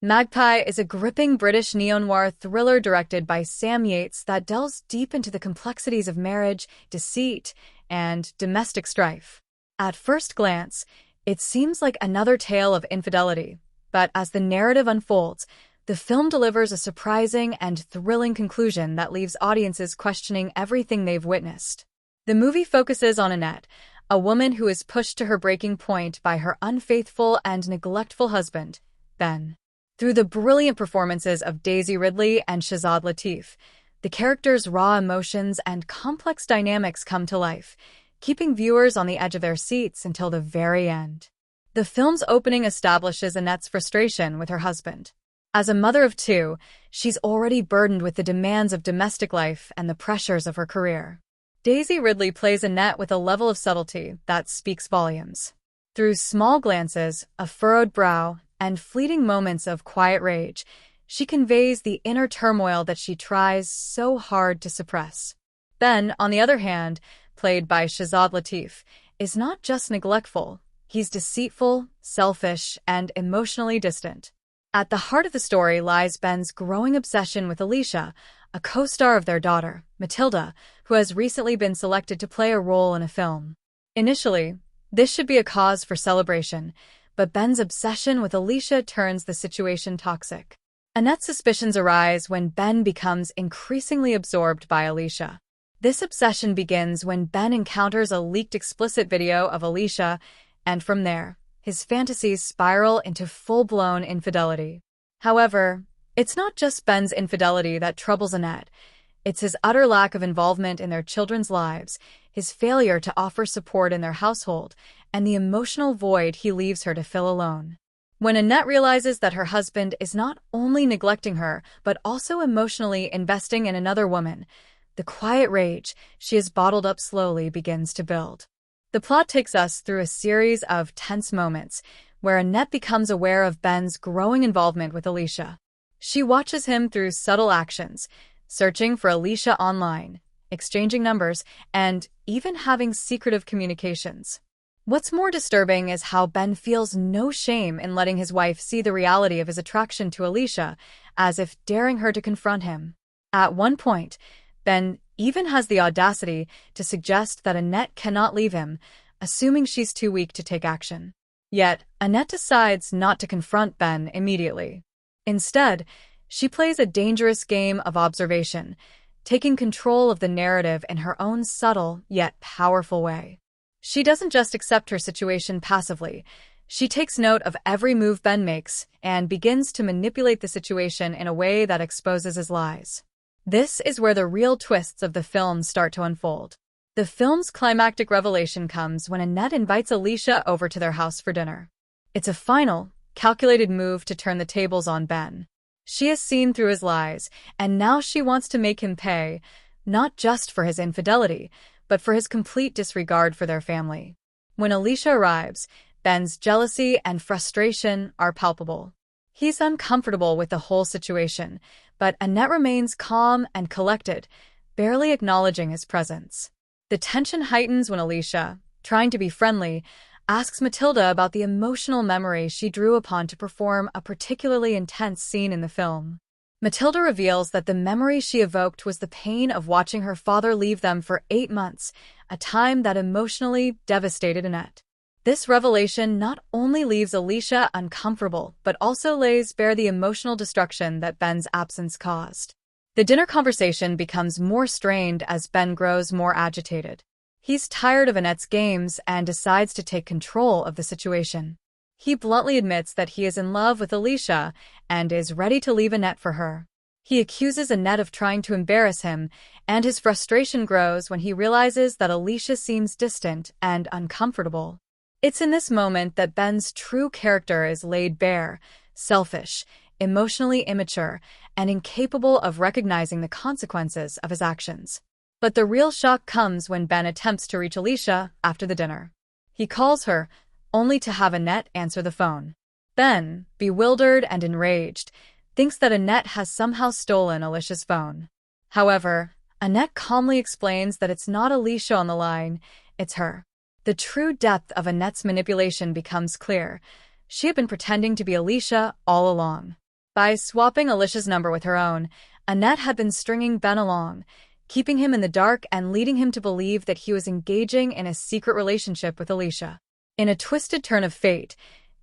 Magpie is a gripping British neo-noir thriller directed by Sam Yates that delves deep into the complexities of marriage, deceit, and domestic strife. At first glance, it seems like another tale of infidelity, but as the narrative unfolds, the film delivers a surprising and thrilling conclusion that leaves audiences questioning everything they've witnessed. The movie focuses on Annette, a woman who is pushed to her breaking point by her unfaithful and neglectful husband, Ben. Through the brilliant performances of Daisy Ridley and Shazad Latif, the characters' raw emotions and complex dynamics come to life, keeping viewers on the edge of their seats until the very end. The film's opening establishes Annette's frustration with her husband. As a mother of two, she's already burdened with the demands of domestic life and the pressures of her career. Daisy Ridley plays Annette with a level of subtlety that speaks volumes. Through small glances, a furrowed brow, and fleeting moments of quiet rage, she conveys the inner turmoil that she tries so hard to suppress. Ben, on the other hand, played by Shazad Latif, is not just neglectful, he's deceitful, selfish, and emotionally distant. At the heart of the story lies Ben's growing obsession with Alicia, a co-star of their daughter, Matilda, who has recently been selected to play a role in a film. Initially, this should be a cause for celebration, but Ben's obsession with Alicia turns the situation toxic. Annette's suspicions arise when Ben becomes increasingly absorbed by Alicia. This obsession begins when Ben encounters a leaked explicit video of Alicia, and from there, his fantasies spiral into full-blown infidelity. However, it's not just Ben's infidelity that troubles Annette. It's his utter lack of involvement in their children's lives, his failure to offer support in their household, and the emotional void he leaves her to fill alone. When Annette realizes that her husband is not only neglecting her, but also emotionally investing in another woman, the quiet rage she has bottled up slowly begins to build. The plot takes us through a series of tense moments where Annette becomes aware of Ben's growing involvement with Alicia. She watches him through subtle actions, searching for Alicia online, exchanging numbers, and even having secretive communications. What's more disturbing is how Ben feels no shame in letting his wife see the reality of his attraction to Alicia, as if daring her to confront him. At one point, Ben even has the audacity to suggest that Annette cannot leave him, assuming she's too weak to take action. Yet, Annette decides not to confront Ben immediately. Instead, she plays a dangerous game of observation, taking control of the narrative in her own subtle yet powerful way. She doesn't just accept her situation passively. She takes note of every move Ben makes and begins to manipulate the situation in a way that exposes his lies. This is where the real twists of the film start to unfold. The film's climactic revelation comes when Annette invites Alicia over to their house for dinner. It's a final, calculated move to turn the tables on Ben. She has seen through his lies, and now she wants to make him pay, not just for his infidelity, but for his complete disregard for their family. When Alicia arrives, Ben's jealousy and frustration are palpable. He's uncomfortable with the whole situation, but Annette remains calm and collected, barely acknowledging his presence. The tension heightens when Alicia, trying to be friendly, asks Matilda about the emotional memory she drew upon to perform a particularly intense scene in the film. Matilda reveals that the memory she evoked was the pain of watching her father leave them for 8 months, a time that emotionally devastated Annette. This revelation not only leaves Alicia uncomfortable, but also lays bare the emotional destruction that Ben's absence caused. The dinner conversation becomes more strained as Ben grows more agitated. He's tired of Annette's games and decides to take control of the situation. He bluntly admits that he is in love with Alicia and is ready to leave Annette for her. He accuses Annette of trying to embarrass him, and his frustration grows when he realizes that Alicia seems distant and uncomfortable. It's in this moment that Ben's true character is laid bare: selfish, emotionally immature, and incapable of recognizing the consequences of his actions. But the real shock comes when Ben attempts to reach Alicia after the dinner. He calls her, only to have Annette answer the phone. Ben, bewildered and enraged, thinks that Annette has somehow stolen Alicia's phone. However, Annette calmly explains that it's not Alicia on the line, it's her. The true depth of Annette's manipulation becomes clear. She had been pretending to be Alicia all along. By swapping Alicia's number with her own, Annette had been stringing Ben along, keeping him in the dark and leading him to believe that he was engaging in a secret relationship with Alicia. In a twisted turn of fate,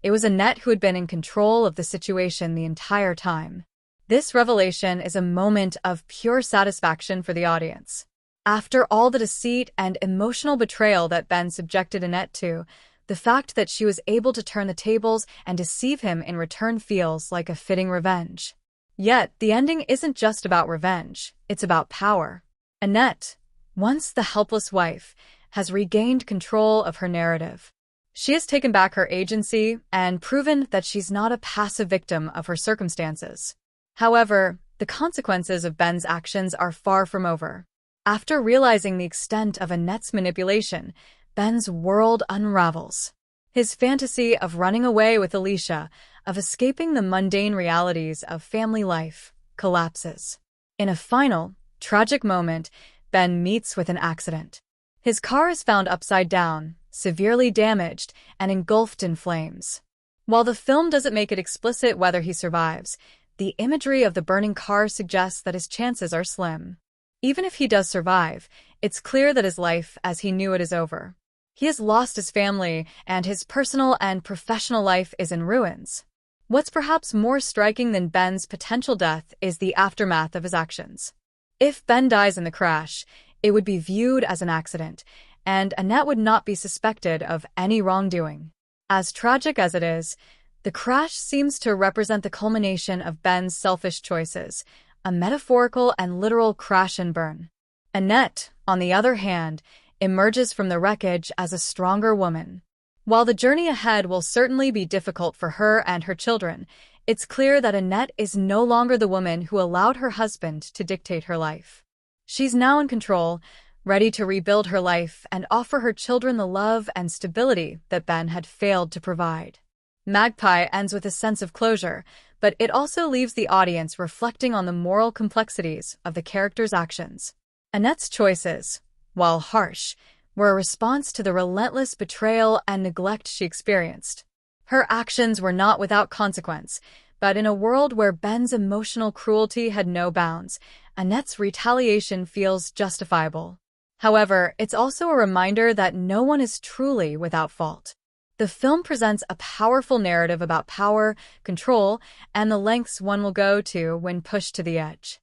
it was Annette who had been in control of the situation the entire time. This revelation is a moment of pure satisfaction for the audience. After all the deceit and emotional betrayal that Ben subjected Annette to, the fact that she was able to turn the tables and deceive him in return feels like a fitting revenge. Yet, the ending isn't just about revenge, it's about power. Annette, once the helpless wife, has regained control of her narrative. She has taken back her agency and proven that she's not a passive victim of her circumstances. However, the consequences of Ben's actions are far from over. After realizing the extent of Annette's manipulation, Ben's world unravels. His fantasy of running away with Alicia, of escaping the mundane realities of family life, collapses. In a final, tragic moment, Ben meets with an accident. His car is found upside down, severely damaged, and engulfed in flames. While the film doesn't make it explicit whether he survives, the imagery of the burning car suggests that his chances are slim. Even if he does survive, it's clear that his life as he knew it is over. He has lost his family, and his personal and professional life is in ruins. What's perhaps more striking than Ben's potential death is the aftermath of his actions. If Ben dies in the crash, it would be viewed as an accident, and Annette would not be suspected of any wrongdoing. As tragic as it is, the crash seems to represent the culmination of Ben's selfish choices, a metaphorical and literal crash and burn. Annette, on the other hand, emerges from the wreckage as a stronger woman. While the journey ahead will certainly be difficult for her and her children, it's clear that Annette is no longer the woman who allowed her husband to dictate her life. She's now in control, ready to rebuild her life and offer her children the love and stability that Ben had failed to provide. Magpie ends with a sense of closure, but it also leaves the audience reflecting on the moral complexities of the character's actions. Annette's choices, while harsh, were a response to the relentless betrayal and neglect she experienced. Her actions were not without consequence, but in a world where Ben's emotional cruelty had no bounds, Annette's retaliation feels justifiable. However, it's also a reminder that no one is truly without fault. The film presents a powerful narrative about power, control, and the lengths one will go to when pushed to the edge.